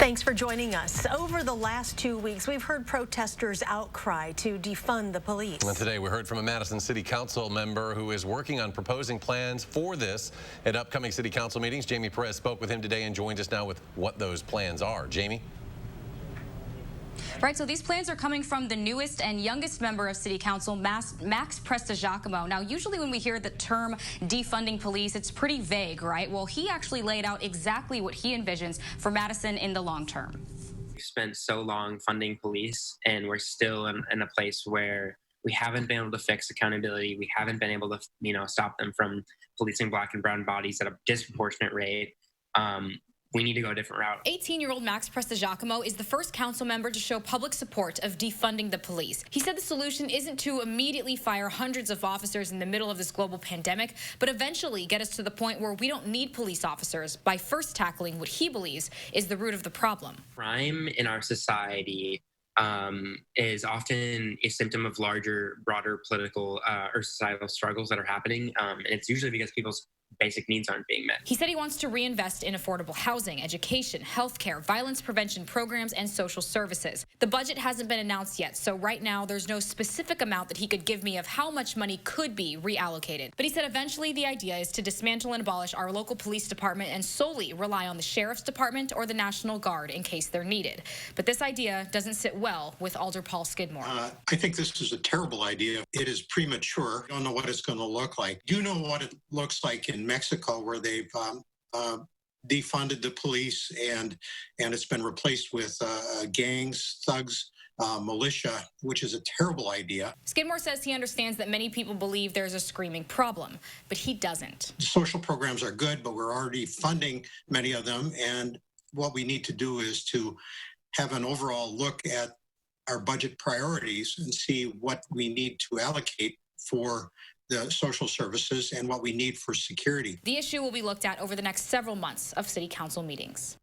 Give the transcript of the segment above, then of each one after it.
Thanks for joining us. Over the last 2 weeks, we've heard protesters outcry to defund the police. And today we heard from a Madison City Council member who is working on proposing plans for this at upcoming City Council meetings. Jamie Perez spoke with him today and joins us now with what those plans are. Jamie? Right, so these plans are coming from the newest and youngest member of City Council, Max Prestigiacomo. Now, usually when we hear the term defunding police, it's pretty vague, right? Well, he actually laid out exactly what he envisions for Madison in the long term. We've spent so long funding police, and we're still in a place where we haven't been able to fix accountability. We haven't been able to, stop them from policing Black and brown bodies at a disproportionate rate. We need to go a different route. 18-year-old Max Prestigiacomo is the first council member to show public support of defunding the police. He said the solution isn't to immediately fire hundreds of officers in the middle of this global pandemic, but eventually get us to the point where we don't need police officers by first tackling what he believes is the root of the problem. Crime in our society is often a symptom of larger, broader political or societal struggles that are happening. And it's usually because people's basic needs aren't being met. He said he wants to reinvest in affordable housing, education, healthcare, violence prevention programs, and social services. The budget hasn't been announced yet, so right now there's no specific amount that he could give me of how much money could be reallocated. But he said eventually the idea is to dismantle and abolish our local police department and solely rely on the sheriff's department or the National Guard in case they're needed. But this idea doesn't sit well with Alder Paul Skidmore. I think this is a terrible idea. It is premature. I don't know what it's going to look like. You know what it looks like in Mexico, where they've defunded the police and it's been replaced with gangs, thugs, militia, which is a terrible idea. Skidmore says he understands that many people believe there's a screaming problem, but he doesn't. Social programs are good, but we're already funding many of them, and what we need to do is to have an overall look at our budget priorities and see what we need to allocate for the social services and what we need for security. The issue will be looked at over the next several months of City Council meetings.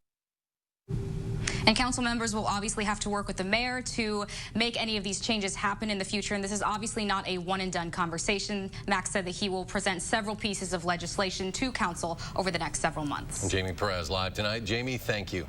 And council members will obviously have to work with the mayor to make any of these changes happen in the future. And this is obviously not a one-and-done conversation. Max said that he will present several pieces of legislation to council over the next several months. Jamie Perez live tonight. Jamie, thank you.